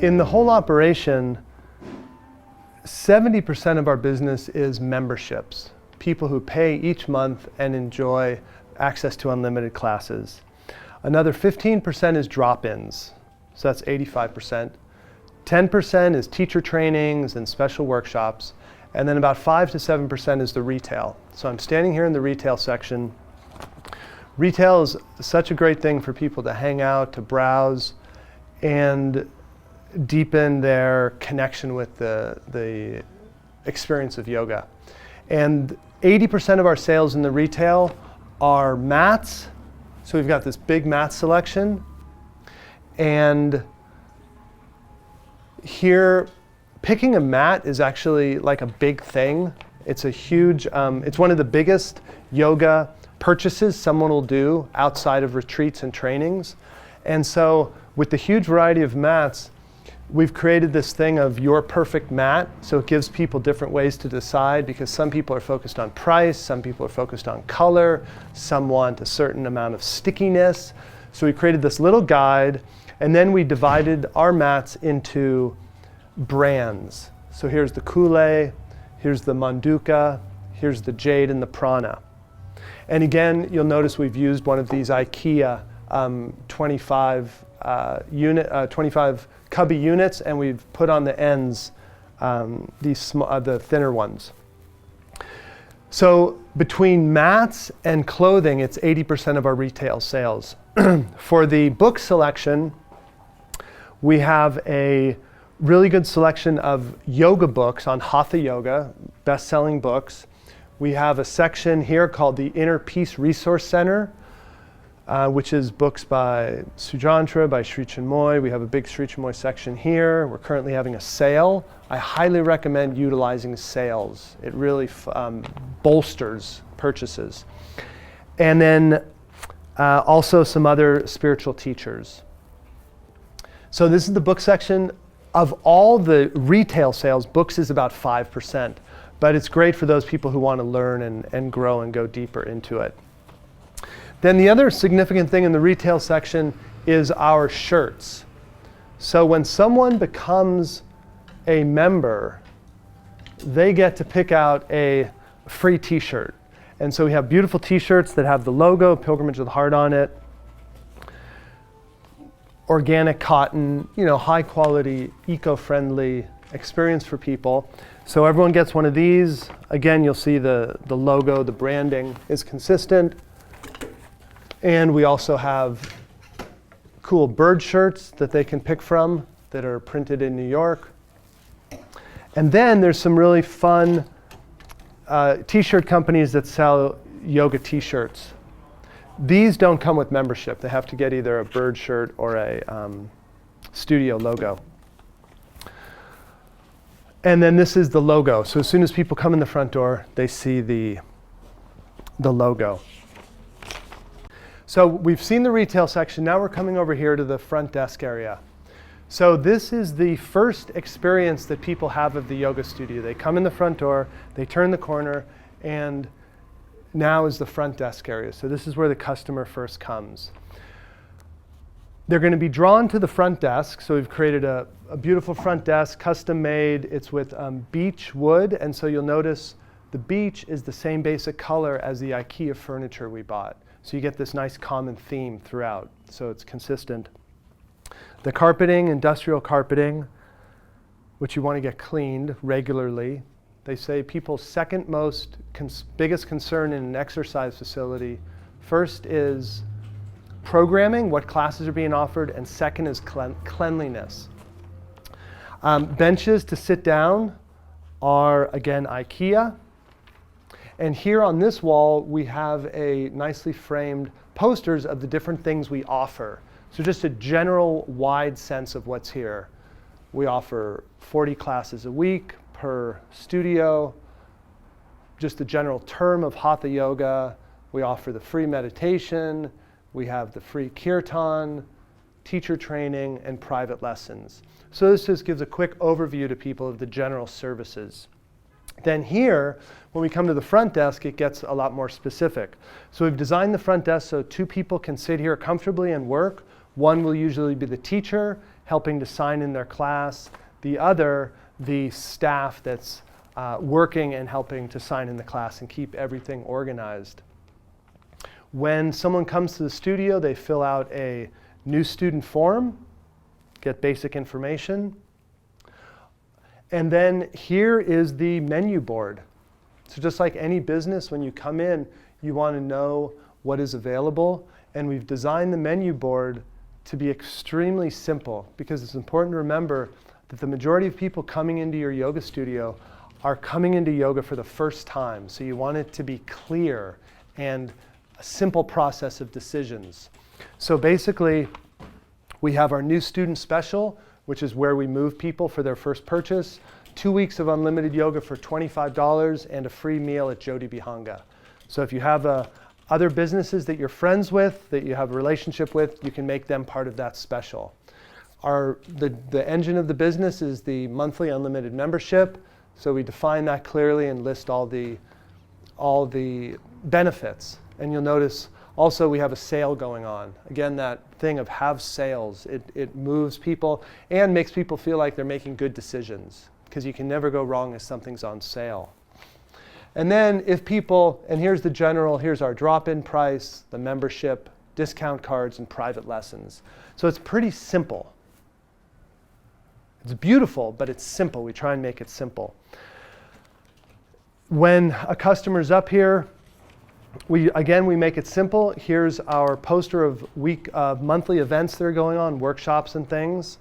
In the whole operation, 70% of our business is memberships. People who pay each month and enjoy access to unlimited classes. Another 15% is drop-ins, so that's 85%. 10% is teacher trainings and special workshops, and then about 5 to 7% is the retail. So I'm standing here in the retail section. Retail is such a great thing for people to hang out, to browse, and deepen their connection with the experience of yoga. And 80% of our sales in the retail are mats. So we've got this big mat selection. And here, picking a mat is actually like a big thing. It's a huge, it's one of the biggest yoga purchases someone will do outside of retreats and trainings. And so with the huge variety of mats, we've created this thing of your perfect mat. So it gives people different ways to decide, because some people are focused on price, some people are focused on color, some want a certain amount of stickiness. So we created this little guide, and then we divided our mats into brands. So here's the Kule, here's the Manduka, here's the Jade and the Prana. And again, you'll notice we've used one of these IKEA 25 cubby units, and we've put on the ends the thinner ones. So between mats and clothing, it's 80% of our retail sales. For the book selection, we have a really good selection of yoga books on Hatha Yoga, best-selling books. We have a section here called the Inner Peace Resource Center, which is books by Sujantra, by Sri Chinmoy. We have a big Sri Chinmoy section here. We're currently having a sale. I highly recommend utilizing sales. It really bolsters purchases. And then also some other spiritual teachers. So this is the book section. Of all the retail sales, books is about 5%, but it's great for those people who want to learn and grow and go deeper into it. Then the other significant thing in the retail section is our shirts. So when someone becomes a member, they get to pick out a free t-shirt. And so we have beautiful t-shirts that have the logo, Pilgrimage of the Heart, on it. Organic cotton, high quality, eco-friendly experience for people. So everyone gets one of these. Again, you'll see the logo, the branding is consistent. And we also have cool bird shirts that they can pick from that are printed in New York. And then there's some really fun t-shirt companies that sell yoga t-shirts. These don't come with membership. They have to get either a bird shirt or a studio logo. And then this is the logo. So as soon as people come in the front door, they see the logo. So we've seen the retail section. Now we're coming over here to the front desk area. So this is the first experience that people have of the yoga studio. They come in the front door, they turn the corner, and now is the front desk area. So this is where the customer first comes. They're going to be drawn to the front desk. So we've created a beautiful front desk, custom made. It's with beech wood. And so you'll notice the beech is the same basic color as the IKEA furniture we bought. So you get this nice common theme throughout. So it's consistent. The carpeting, industrial carpeting, which you want to get cleaned regularly. They say people's second most biggest concern in an exercise facility, first is programming, what classes are being offered, and second is cleanliness. Benches to sit down are, again, IKEA. And here on this wall, we have a nicely framed posters of the different things we offer. So just a general wide sense of what's here. We offer 40 classes a week per studio, just the general term of Hatha Yoga. We offer the free meditation, we have the free kirtan, teacher training, and private lessons. So this just gives a quick overview to people of the general services. Then here, when we come to the front desk, it gets a lot more specific. So we've designed the front desk so two people can sit here comfortably and work. One will usually be the teacher, helping to sign in their class. The other, the staff that's working and helping to sign in the class and keep everything organized. When someone comes to the studio, they fill out a new student form, get basic information. And then here is the menu board. So just like any business, when you come in, you want to know what is available. And we've designed the menu board to be extremely simple, because it's important to remember that the majority of people coming into your yoga studio are coming into yoga for the first time. So you want it to be clear and a simple process of decisions. So basically, we have our new student special, which is where we move people for their first purchase, 2 weeks of unlimited yoga for $25 and a free meal at Jyoti Vihanga. So if you have other businesses that you're friends with, that you have a relationship with, you can make them part of that special. The engine of the business is the monthly unlimited membership. So we define that clearly and list all the benefits. And you'll notice also we have a sale going on. Again, that thing of have sales, it moves people and makes people feel like they're making good decisions, because you can never go wrong if something's on sale. And then if people, and here's the general, here's our drop-in price, the membership, discount cards, and private lessons. So it's pretty simple. It's beautiful, but it's simple. We try and make it simple. When a customer's up here, we make it simple. Here's our poster of monthly events that are going on, workshops and things.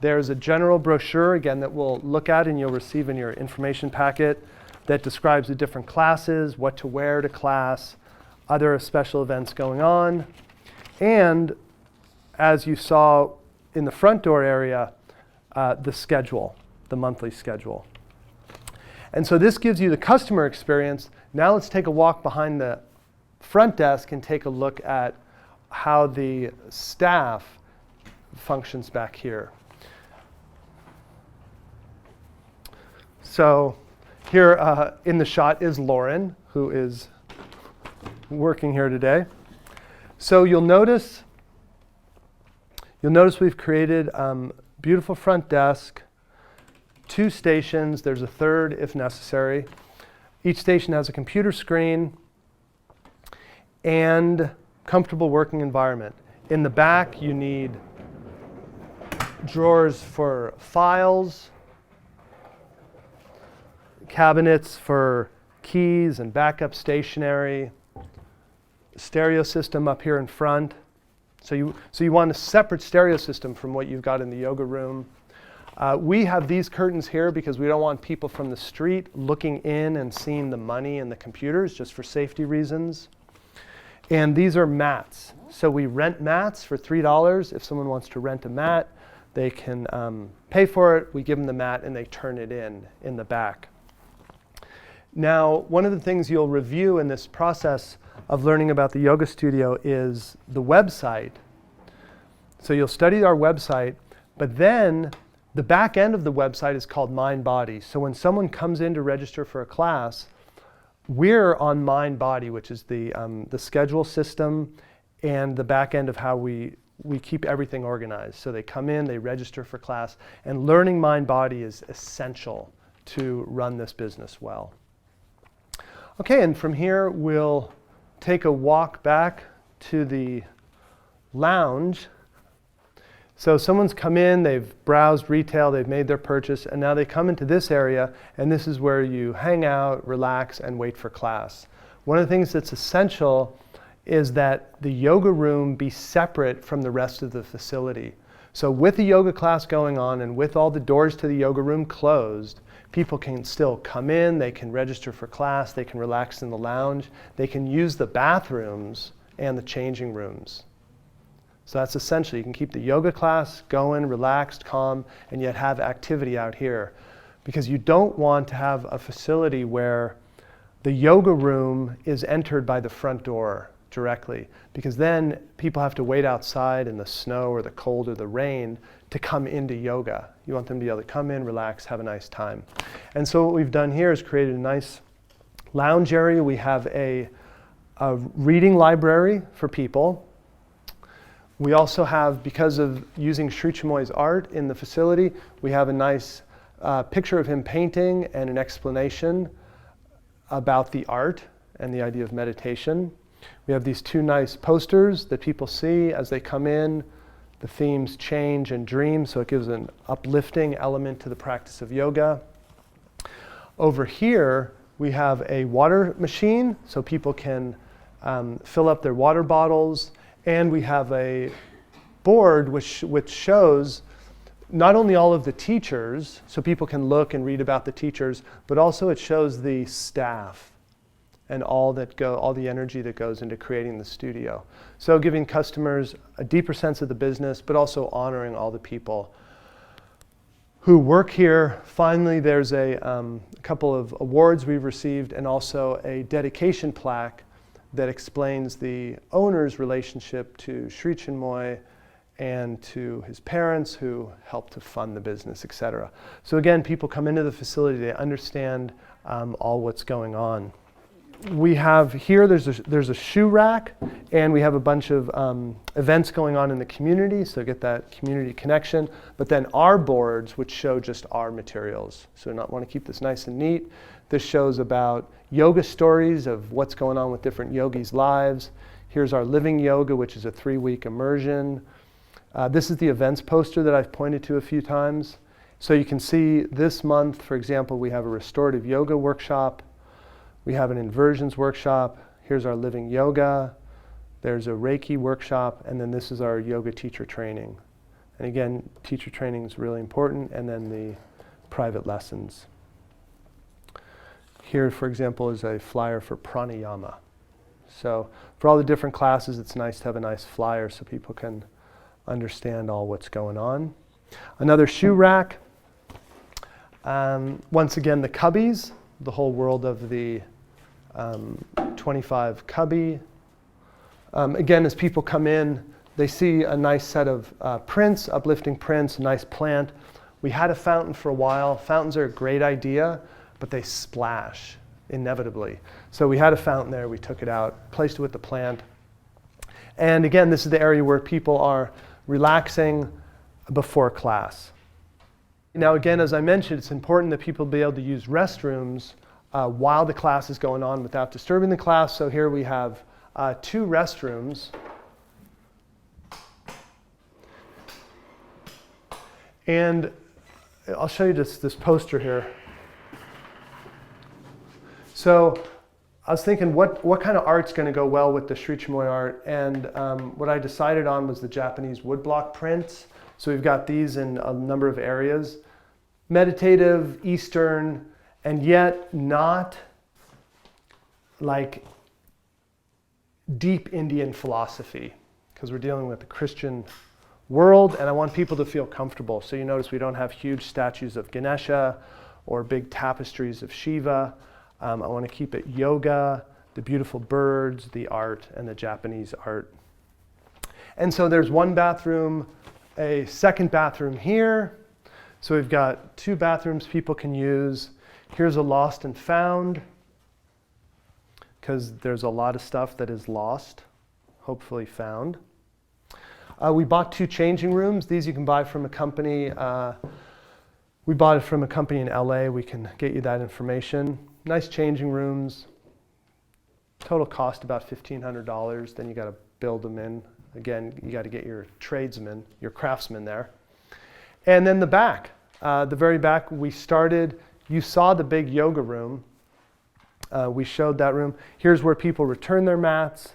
There's a general brochure, again, that we'll look at and you'll receive in your information packet that describes the different classes, what to wear to class, other special events going on. And as you saw in the front door area, the schedule, the monthly schedule. And so this gives you the customer experience. Now let's take a walk behind the front desk and take a look at how the staff functions back here. So here in the shot is Lauren, who is working here today. So you'll notice we've created beautiful front desk, 2 stations. There's a third if necessary. Each station has a computer screen and comfortable working environment. In the back, you need drawers for files, cabinets for keys and backup stationery, stereo system up here in front. So you want a separate stereo system from what you've got in the yoga room. We have these curtains here because we don't want people from the street looking in and seeing the money and the computers, just for safety reasons. And these are mats. So we rent mats for $3. If someone wants to rent a mat, they can pay for it. We give them the mat and they turn it in the back. Now, one of the things you'll review in this process of learning about the yoga studio is the website. So you'll study our website, but then the back end of the website is called Mind Body. So when someone comes in to register for a class, we're on Mind Body, which is the schedule system and the back end of how we keep everything organized. So they come in, they register for class, and learning Mind Body is essential to run this business well. Okay, and from here we'll take a walk back to the lounge. So someone's come in, they've browsed retail, they've made their purchase, and now they come into this area, and this is where you hang out, relax, and wait for class. One of the things that's essential is that the yoga room be separate from the rest of the facility. So with the yoga class going on and with all the doors to the yoga room closed, people can still come in, they can register for class, they can relax in the lounge, they can use the bathrooms and the changing rooms. So that's essential. You can keep the yoga class going, relaxed, calm, and yet have activity out here. Because you don't want to have a facility where the yoga room is entered by the front door directly, because then people have to wait outside in the snow or the cold or the rain to come into yoga. You want them to be able to come in, relax, have a nice time. And so what we've done here is created a nice lounge area. We have a reading library for people. We also have, because of using Sri Chinmoy's art in the facility, we have a nice picture of him painting and an explanation about the art and the idea of meditation. We have these two nice posters that people see as they come in. The themes change and dream, so it gives an uplifting element to the practice of yoga. Over here, we have a water machine, so people can fill up their water bottles. And we have a board which shows not only all of the teachers, so people can look and read about the teachers, but also it shows the staff and all the energy that goes into creating the studio. So giving customers a deeper sense of the business, but also honoring all the people who work here. Finally, there's a couple of awards we've received and also a dedication plaque that explains the owner's relationship to Sri Chinmoy and to his parents who helped to fund the business, etc. So again, people come into the facility, they understand all what's going on. We have here, there's a shoe rack, and we have a bunch of events going on in the community, so get that community connection. But then our boards, which show just our materials. So we want to keep this nice and neat. This shows about yoga stories of what's going on with different yogis' lives. Here's our Living Yoga, which is a 3-week immersion. This is the events poster that I've pointed to a few times. So you can see this month, for example, we have a restorative yoga workshop. We have an inversions workshop. Here's our Living Yoga. There's a Reiki workshop, and then this is our yoga teacher training. And again, teacher training is really important, and then the private lessons. Here, for example, is a flyer for pranayama. So for all the different classes, it's nice to have a nice flyer so people can understand all what's going on. Another shoe rack. Once again, the cubbies, the whole world of the 25 cubby. Again, as people come in, they see a nice set of prints, uplifting prints, a nice plant. We had a fountain for a while. Fountains are a great idea, but they splash inevitably. So we had a fountain there, we took it out, placed it with the plant. And again, this is the area where people are relaxing before class. Now again, as I mentioned, it's important that people be able to use restrooms while the class is going on without disturbing the class. So here we have 2 restrooms. And I'll show you this poster here. So I was thinking what kind of art's going to go well with the Sri Chinmoy art, and what I decided on was the Japanese woodblock prints. So we've got these in a number of areas. Meditative, Eastern, and yet not like deep Indian philosophy, because we're dealing with the Christian world, and I want people to feel comfortable. So you notice we don't have huge statues of Ganesha or big tapestries of Shiva. I want to keep it yoga, the beautiful birds, the art, and the Japanese art. And so there's one bathroom, a second bathroom here. So we've got 2 bathrooms people can use. Here's a lost and found, because there's a lot of stuff that is lost, hopefully found. We bought 2 changing rooms. These you can buy from a company. We bought it from a company in LA. We can get you that information. Nice changing rooms. Total cost about $1,500. Then you got to build them in. Again, you got to get your tradesmen, your craftsmen there. And then the back, the very back, we started. You saw the big yoga room. We showed that room. Here's where people return their mats.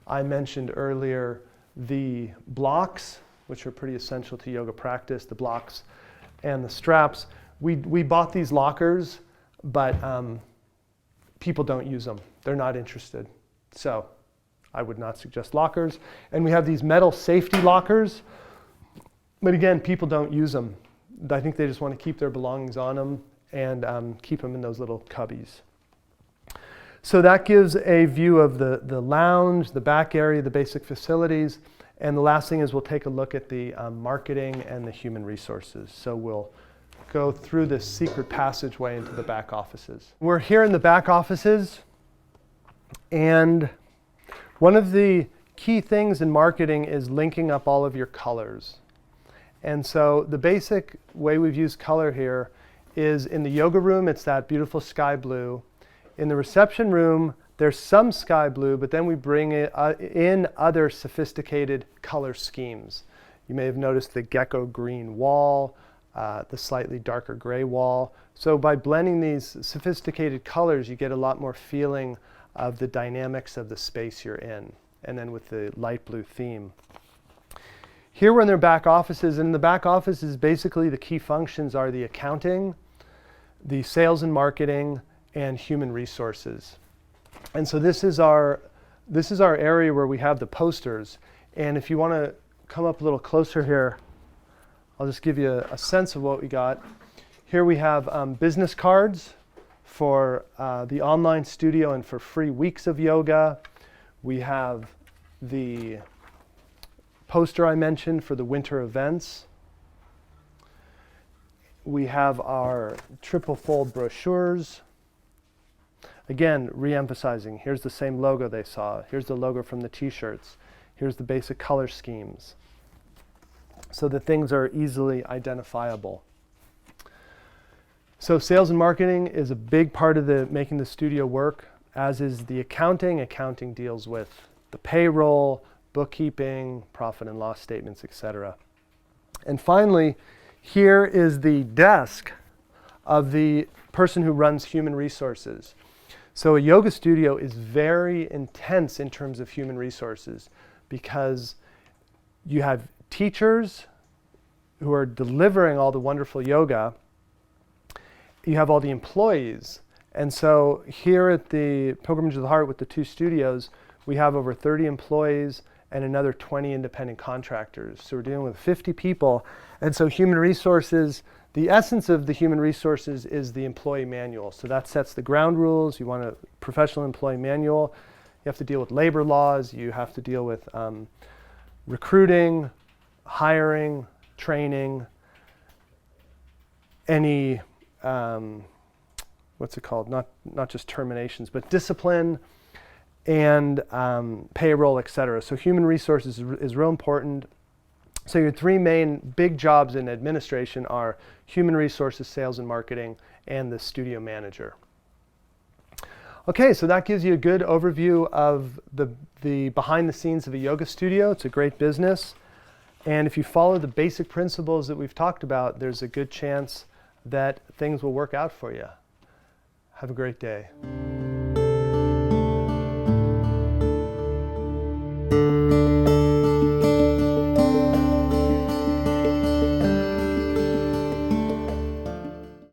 I mentioned earlier the blocks, which are pretty essential to yoga practice, the blocks and the straps. We bought these lockers, but people don't use them. They're not interested. So I would not suggest lockers. And we have these metal safety lockers, but again, people don't use them. I think they just want to keep their belongings on them and keep them in those little cubbies. So that gives a view of the lounge, the back area, the basic facilities. And the last thing is we'll take a look at the marketing and the human resources. So we'll go through this secret passageway into the back offices. We're here in the back offices, and one of the key things in marketing is linking up all of your colors. And so the basic way we've used color here is in the yoga room, it's that beautiful sky blue. In the reception room, there's some sky blue, but then we bring in other sophisticated color schemes. You may have noticed the gecko green wall, the slightly darker gray wall. So by blending these sophisticated colors, you get a lot more feeling of the dynamics of the space you're in, and then with the light blue theme. Here we're in their back offices, and in the back offices, basically the key functions are the accounting, the sales and marketing, and human resources. And so this is our area where we have the posters. And if you want to come up a little closer here, I'll just give you a sense of what we got. Here we have business cards for the online studio and for free weeks of yoga. We have the poster I mentioned for the winter events. We have our triple fold brochures. Again, re-emphasizing, here's the same logo they saw. Here's the logo from the t-shirts. Here's the basic color schemes. So the things are easily identifiable. So sales and marketing is a big part of making the studio work, as is the accounting. Accounting deals with the payroll, bookkeeping, profit and loss statements, etc. And finally, here is the desk of the person who runs human resources. So a yoga studio is very intense in terms of human resources because you have teachers who are delivering all the wonderful yoga. You have all the employees. And so here at the Pilgrimage of the Heart with the 2 studios, we have over 30 employees and another 20 independent contractors. So we're dealing with 50 people. And so human resources, the essence of the human resources is the employee manual. So that sets the ground rules. You want a professional employee manual. You have to deal with labor laws. You have to deal with recruiting, hiring, training, any, what's it called? Not just terminations, but discipline, and payroll, etc. So human resources is real important. So your 3 main big jobs in administration are human resources, sales and marketing, and the studio manager. Okay, so that gives you a good overview of the behind the scenes of a yoga studio. It's a great business. And if you follow the basic principles that we've talked about, there's a good chance that things will work out for you. Have a great day.